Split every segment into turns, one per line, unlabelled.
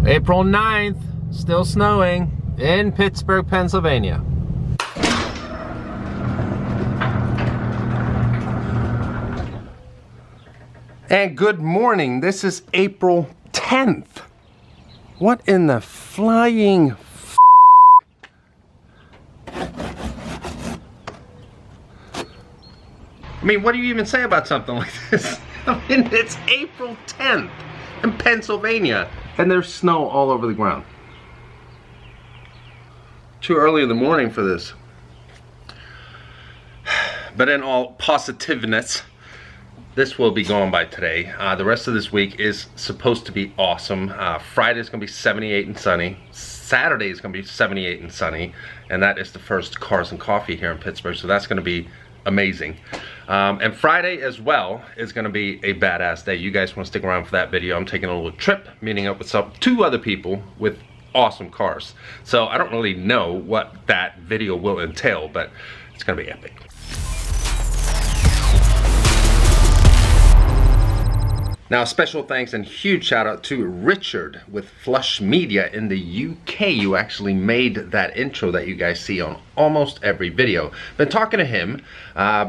April 9th, still snowing in Pittsburgh, Pennsylvania. And good morning, this is April 10th. What in the flying I mean, what do you even say about something like this? I mean, it's April 10th in Pennsylvania, and there's snow all over the ground. Too early in the morning for this. But in all positiveness, this will be gone by today. The rest of this week is supposed to be awesome. Friday's gonna be 78 and sunny. Saturday is gonna be 78 and sunny, and that is the first Cars and Coffee here in Pittsburgh, so that's gonna be amazing. And Friday as well is gonna be a badass day. You guys wanna stick around for that video. I'm taking a little trip, meeting up with two other people with awesome cars. So I don't really know what that video will entail, but it's gonna be epic. Now, special thanks and huge shout out to Richard with Flush Media in the UK. You actually made that intro that you guys see on almost every video. Been talking to him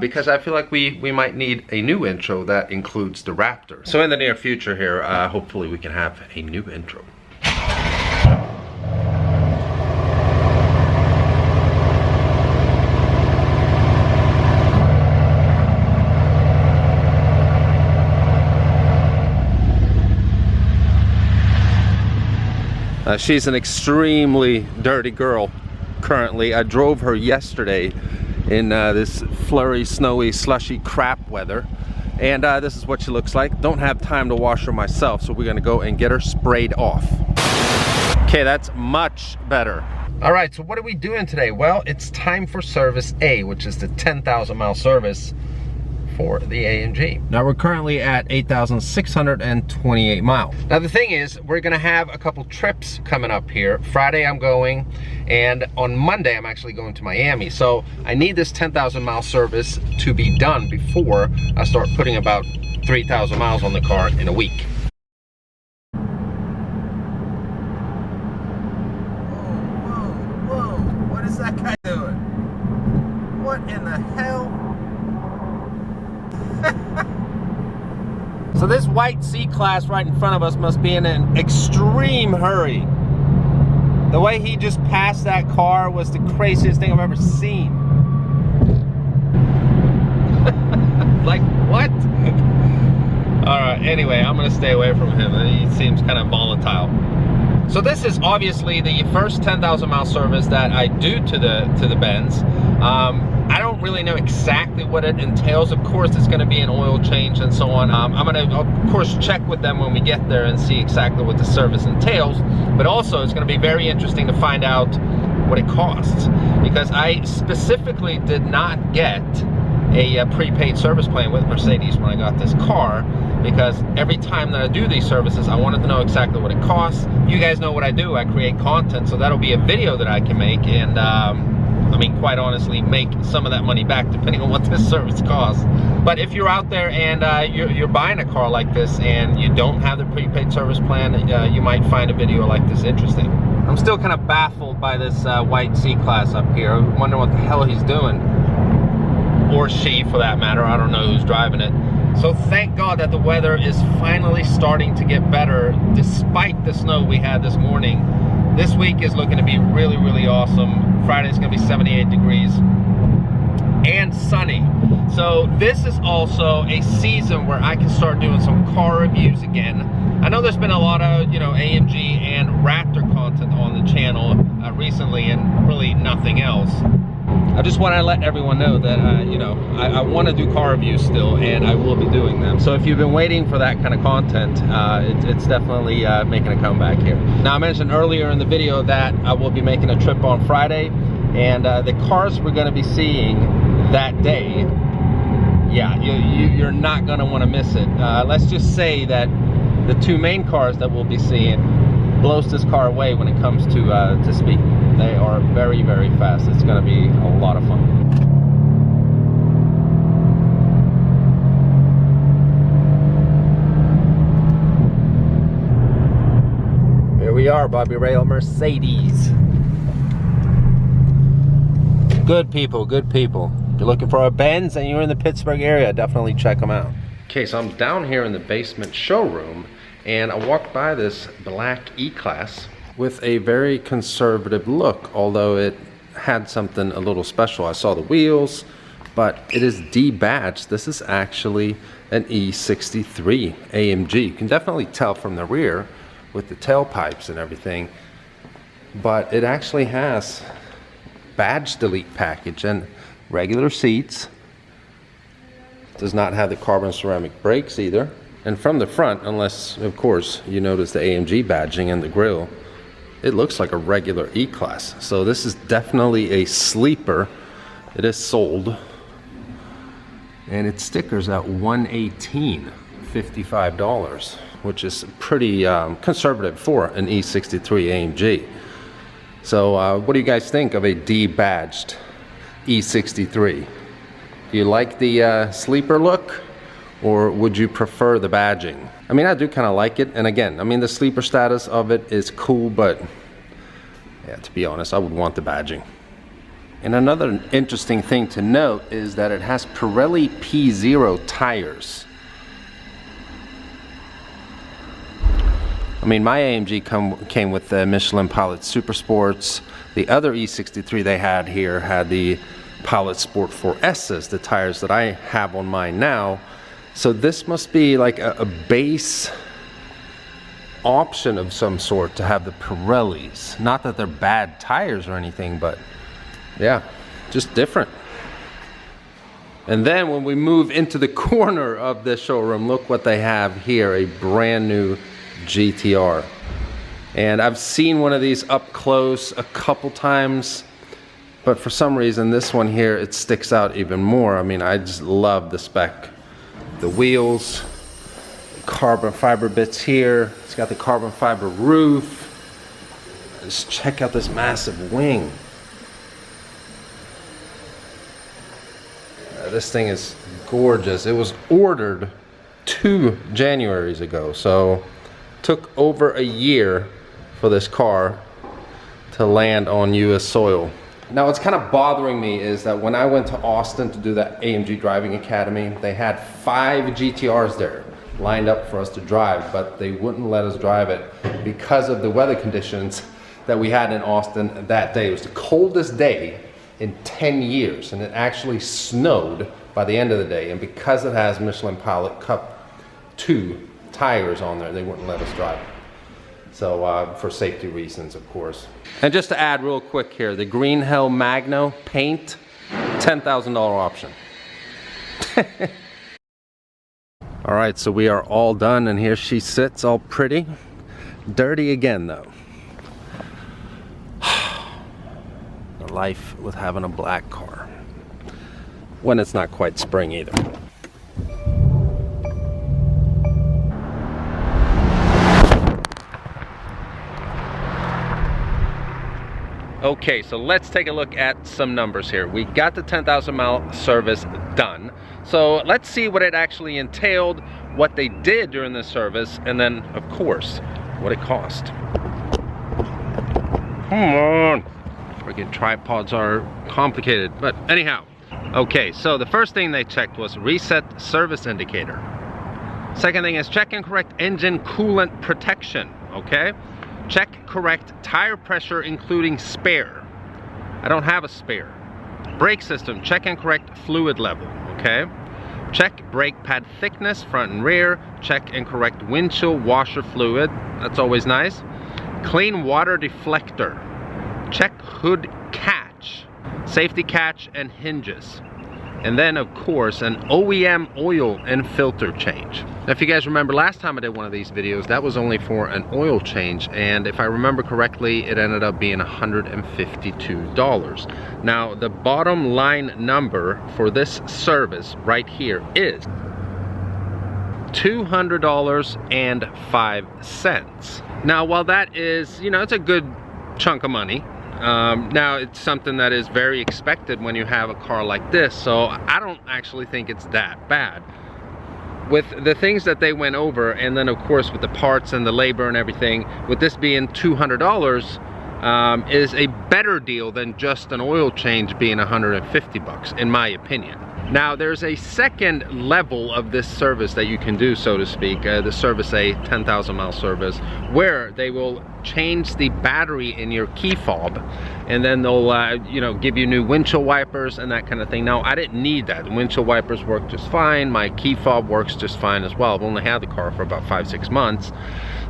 because I feel like we might need a new intro that includes the Raptor. So in the near future here, hopefully we can have a new intro. She's an extremely dirty girl currently. I drove her yesterday in this flurry, snowy, slushy crap weather. And this is what she looks like. Don't have time to wash her myself, so we're gonna go and get her sprayed off. Okay, that's much better. All right, so what are we doing today? Well, it's time for service A, which is the 10,000 mile service for the AMG. Now we're currently at 8,628 miles. Now the thing is, we're gonna have a couple trips coming up here. Friday I'm going, and on Monday I'm actually going to Miami. So I need this 10,000 mile service to be done before I start putting about 3,000 miles on the car in a week. Whoa, what is that guy doing? What in the hell? So this white C-Class right in front of us must be in an extreme hurry. The way he just passed that car was the craziest thing I've ever seen. Like, what? Alright, anyway, I'm gonna stay away from him. He seems kind of volatile. So this is obviously the first 10,000 mile service that I do to the Benz. I don't really know exactly what it entails. Of course, it's going to be an oil change and so on. I'm going to, of course, check with them when we get there and see exactly what the service entails. But also, it's going to be very interesting to find out what it costs, because I specifically did not get a prepaid service plan with Mercedes when I got this car, because every time that I do these services, I wanted to know exactly what it costs. You guys know what I do. I create content, so that'll be a video that I can make, and I mean, quite honestly, make some of that money back depending on what this service costs. But if you're out there and you're buying a car like this and you don't have the prepaid service plan, you might find a video like this interesting. I'm still kind of baffled by this white C-Class up here. I wonder what the hell he's doing. Or she, for that matter. I don't know who's driving it. So thank God that the weather is finally starting to get better despite the snow we had this morning. This week is looking to be really, really awesome. Friday's gonna be 78 degrees and sunny. So this is also a season where I can start doing some car reviews again. I know there's been a lot of, you know, AMG and Raptor content on the channel recently, and really nothing else. I just want to let everyone know that, you know, I want to do car reviews still, and I will be doing them. So if you've been waiting for that kind of content, it's definitely making a comeback here. Now, I mentioned earlier in the video that I will be making a trip on Friday, and the cars we're going to be seeing that day, yeah, you're not going to want to miss it. Let's just say that the two main cars that we'll be seeing blows this car away when it comes to speed. They are very, very fast. It's going to be a lot of fun. Here we we are, Bobby Rail Mercedes. Good people, good people. If you're looking for a Benz and you're in the Pittsburgh area, definitely check them out. Okay, so I'm down here in the basement showroom, and I walked by this black E-Class with a very conservative look, although it had something a little special. I saw the wheels, but it is debadged. This is actually an E63 AMG. You can definitely tell from the rear with the tailpipes and everything, but it actually has badge delete package and regular seats. Does not have the carbon ceramic brakes either. And from the front, unless of course you notice the AMG badging in the grille, it looks like a regular E-Class. So this is definitely a sleeper. It is sold, and its stickers at $118, $55, which is pretty conservative for an E63 AMG. So what do you guys think of a debadged E63? Do you like the sleeper look, or would you prefer the badging? I mean, I do kind of like it, and again, I mean, the sleeper status of it is cool, but yeah, to be honest, I would want the badging. And another interesting thing to note is that it has Pirelli P0 tires. I mean, my AMG came with the Michelin Pilot Super Sports. The other E63 they had here had the Pilot Sport 4S's, the tires that I have on mine now. So this must be like a base option of some sort to have the Pirellis. Not that they're bad tires or anything, but yeah, just different. And then when we move into the corner of the showroom, look what they have here, a brand new GTR. And I've seen one of these up close a couple times, but for some reason this one here, it sticks out even more. I mean, I just love the spec. The wheels, carbon fiber bits here. It's got the carbon fiber roof. Just check out this massive wing. This thing is gorgeous. It was ordered 2 Januaries ago, so took over a year for this car to land on US soil. Now what's kind of bothering me is that when I went to Austin to do that AMG Driving Academy, they had 5 GTRs there lined up for us to drive, but they wouldn't let us drive it because of the weather conditions that we had in Austin that day. It was the coldest day in 10 years, and it actually snowed by the end of the day, and because it has Michelin Pilot Cup 2 tires on there, they wouldn't let us drive it. So for safety reasons, of course. And just to add real quick here, the Green Hell Magno paint, $10,000 option. All right, so we are all done, and here she sits all pretty. Dirty again though. The life with having a black car. When it's not quite spring either. Okay, so let's take a look at some numbers here. We got the 10,000 mile service done. So let's see what it actually entailed, what they did during the service, and then, of course, what it cost. Come on. Freaking tripods are complicated, but anyhow. Okay, so the first thing they checked was reset service indicator. Second thing is check and correct engine coolant protection, okay? Check correct tire pressure including spare. I don't have a spare. Brake system, check and correct fluid level, okay? Check brake pad thickness, front and rear. Check and correct windshield washer fluid. That's always nice. Clean water deflector. Check hood catch, safety catch and hinges. And then of course an OEM oil and filter change. Now if you guys remember last time I did one of these videos, that was only for an oil change, and if I remember correctly, it ended up being $152. Now the bottom line number for this service right here is $200.05. Now while that is, you know, it's a good chunk of money, now it's something that is very expected when you have a car like this, so I don't actually think it's that bad. with the things that they went over, and then of course with the parts and the labor and everything, with this being $200, is a better deal than just an oil change being 150 bucks, in my opinion. Now there's a second level of this service that you can do, so to speak, the service, a 10,000 mile service, where they will change the battery in your key fob, and then they'll you know, give you new windshield wipers and that kind of thing. Now I didn't need that. The windshield wipers work just fine. My key fob works just fine as well. I've only had the car for about 5-6 months,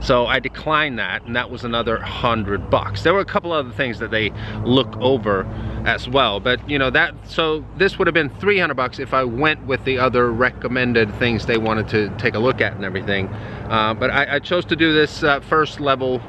so I declined that, and that was another $100. There were a couple other things that they look over as well, but you know, that, so this would have been $300 if I went with the other recommended things they wanted to take a look at and everything. But I chose to do this first level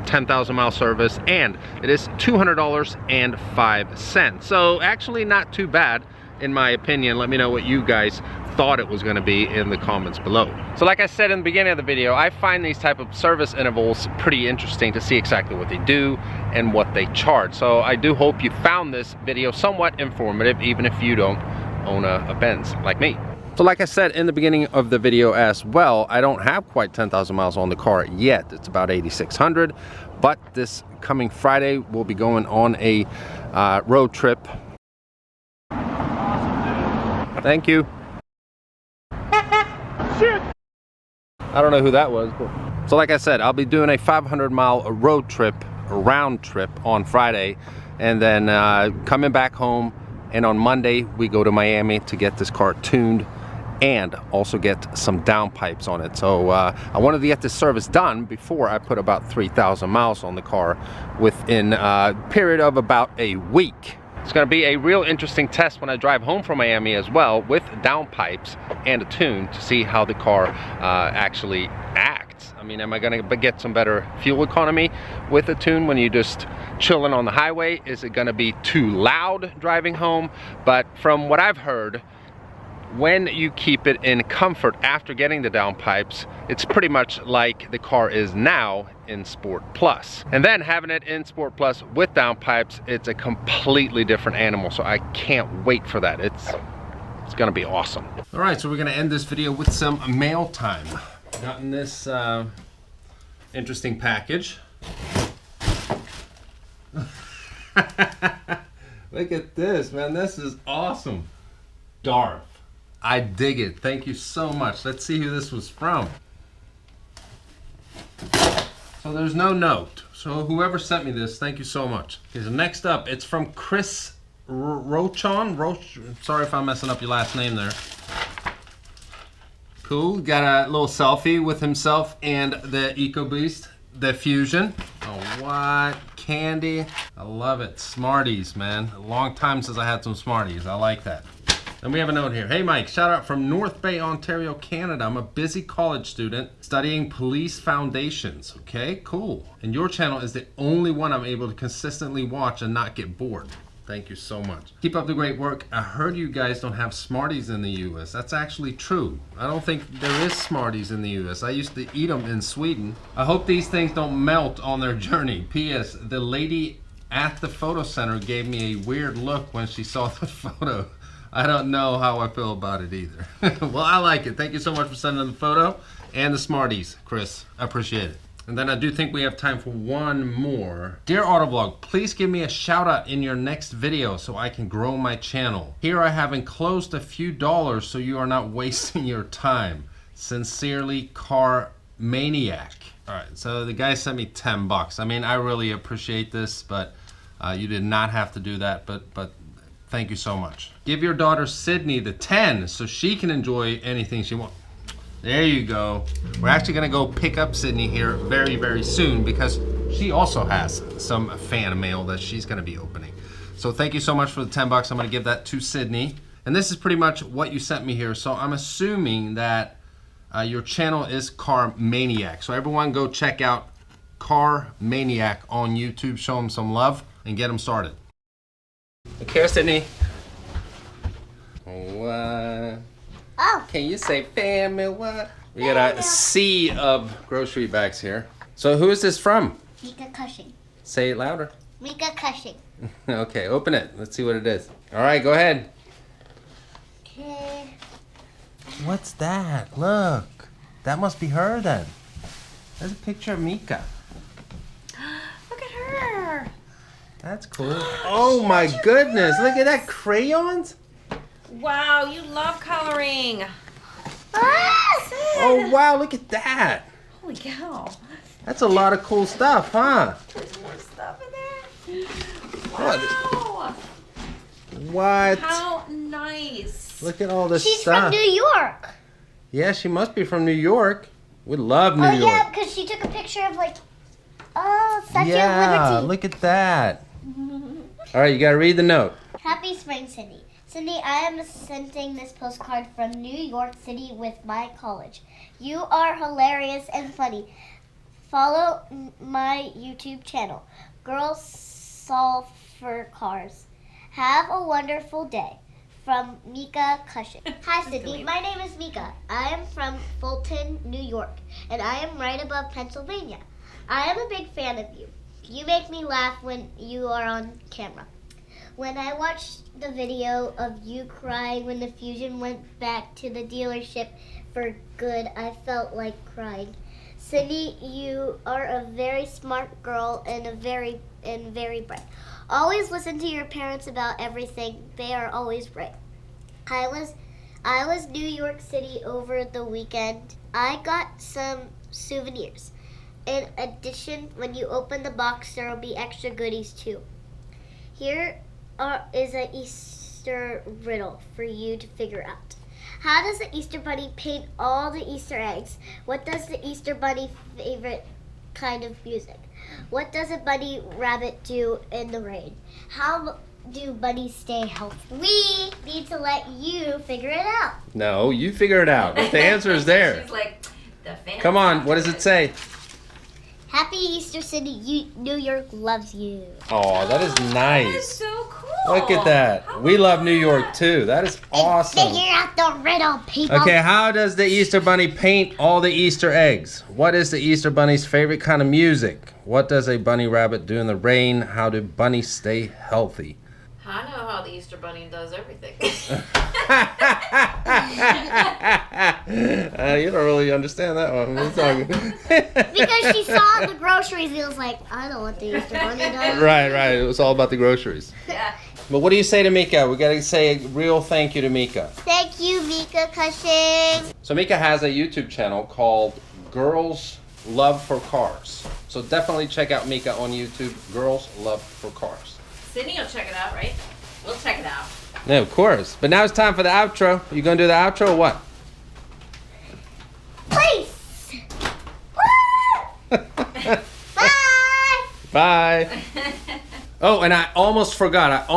10,000 mile service, and it is $200.05. So actually not too bad in my opinion. Let me know what you guys thought it was going to be in the comments below. So like I said in the beginning of the video, I find these type of service intervals pretty interesting to see exactly what they do and what they charge. So I do hope you found this video somewhat informative, even if you don't own a Benz like me. So like I said in the beginning of the video as well, I don't have quite 10,000 miles on the car yet. It's about 8,600, but this coming Friday we'll be going on a road trip. Thank you. Shit. I don't know who that was, but... So like I said, I'll be doing a 500-mile road trip, a round trip on Friday, and then coming back home, and on Monday we go to Miami to get this car tuned and also get some downpipes on it. So I wanted to get this service done before I put about 3,000 miles on the car within a period of about a week. It's going to be a real interesting test when I drive home from Miami as well, with downpipes and a tune, to see how the car actually acts. I mean, am I going to get some better fuel economy with a tune when you're just chilling on the highway? Is it going to be too loud driving home? But from what I've heard, when you keep it in comfort after getting the downpipes, it's pretty much like the car is now in Sport Plus. And then having it in Sport Plus with downpipes, it's a completely different animal. So I can't wait for that. It's gonna be awesome. All right, so we're gonna end this video with some mail time. Gotten this interesting package. Look at this, man. This is awesome. Darth. I dig it. Thank you so much. Let's see who this was from. So there's no note. So whoever sent me this, thank you so much. Okay, so next up, it's from Chris Rochon. Sorry if I'm messing up your last name there. Cool. Got a little selfie with himself and the EcoBeast, the Fusion. Oh, what? Candy. I love it. Smarties, man. A long time since I had some Smarties. I like that. And we have a note here. Hey Mike, shout out from North Bay, Ontario, Canada. I'm a busy college student studying police foundations. Okay, cool. And your channel is the only one I'm able to consistently watch and not get bored. Thank you so much. Keep up the great work. I heard you guys don't have Smarties in the US. That's actually true. I don't think there is Smarties in the US. I used to eat them in Sweden. I hope these things don't melt on their journey. P.S. The lady at the photo center gave me a weird look when she saw the photo. I don't know how I feel about it either. Well, I like it. Thank you so much for sending the photo and the Smarties, Chris. I appreciate it. And then I do think we have time for one more. Dear AutoVlog, please give me a shout out in your next video so I can grow my channel. Here I have enclosed a few dollars so you are not wasting your time. Sincerely, Car Maniac. All right, so the guy sent me 10 bucks. I mean, I really appreciate this, but you did not have to do that, but thank you so much. Give your daughter Sydney the 10 so she can enjoy anything she wants. There you go. We're actually gonna go pick up Sydney here very, very soon because she also has some fan mail that she's gonna be opening. So thank you so much for the 10 bucks. I'm gonna give that to Sydney. And this is pretty much what you sent me here. So I'm assuming that your channel is Car Maniac. So everyone go check out Car Maniac on YouTube. Show him some love and get him started. Okay, Sydney. What?
Oh.
Can you say family what? We got a sea of grocery bags here. So who is this from?
Mika Cushing.
Say it louder.
Mika Cushing.
Okay, open it. Let's see what it is. All right, go ahead.
Okay.
What's that? Look. That must be her then. There's a picture of Mika.
Look at her.
That's cool. Oh my goodness. Look at that. Crayons?
Wow, you love coloring.
Oh wow, look at that.
Holy cow.
That's a lot of cool stuff, huh?
There's more stuff in there.
What?
Wow.
What?
How nice.
Look at all this
She's
stuff.
from New York.
Yeah, she must be from New York. We love New York.
Yeah, because she took a picture of Statue of Liberty.
Yeah, look at that. All right, you gotta read the note.
Happy spring, Cindy. Cindy, I am sending this postcard from New York City with my college. You are hilarious and funny. Follow my YouTube channel, Girls Solve for Cars. Have a wonderful day. From Mika Cushing. Hi, Cindy. My name is Mika. I am from Fulton, New York, and I am right above Pennsylvania. I am a big fan of you. You make me laugh when you are on camera. When I watched the video of you crying when the Fusion went back to the dealership for good, I felt like crying. Cindy, you are a very smart girl and very bright. Always listen to your parents about everything. They are always right. I was New York City over the weekend. I got some souvenirs. In addition, when you open the box, there will be extra goodies too. Here is an Easter riddle for you to figure out. How does the Easter Bunny paint all the Easter eggs? What does the Easter Bunny favorite kind of music? What does a bunny rabbit do in the rain? How do bunnies stay healthy? We need to let you figure it out.
No, you figure it out. The answer is there.
She's like, the fan.
Come on, what does it say?
Happy Easter, Cindy. New York loves you.
Oh, that is
That is
nice.
so cool.
Look at that.
How
We
about
love New York
that?
too. That is awesome.
Figure out the riddle, people.
Okay, how does the Easter Bunny paint all the Easter eggs? What is the Easter Bunny's favorite kind of music? What does a bunny rabbit do in the rain? How do bunnies stay healthy?
I know how the Easter Bunny does everything.
You don't really understand that one. What's talking?
Because she saw the groceries, it was like, I know what the Easter Bunny does.
Right. It was all about the groceries.
Yeah.
But what do you say to Mika? We gotta say a real thank you to Mika.
Thank you, Mika Cushing.
So Mika has a YouTube channel called Girls Love for Cars. So definitely check out Mika on YouTube, Girls Love for Cars.
Sydney will check it out, right? We'll check it out.
Yeah, of course. But now it's time for the outro. You gonna do the outro or what?
Please. Bye.
Bye. Oh, and I almost forgot.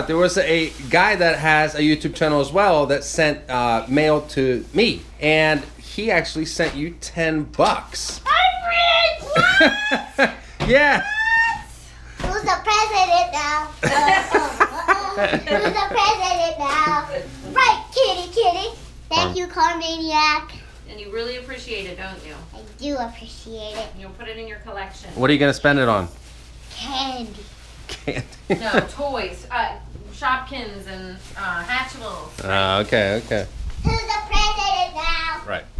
There was a guy that has a YouTube channel as well that sent mail to me. And he actually sent you $10.
I'm rich. What?
Yeah.
Who's the president now? Who's the president now? Right, kitty. Thank you, car maniac.
And you really appreciate it, don't you?
I do appreciate it.
You'll put it in your collection.
What are you gonna spend it on?
Candy.
Candy.
No, toys, Shopkins and Hatchimals.
Okay.
Who's the president now?
Right.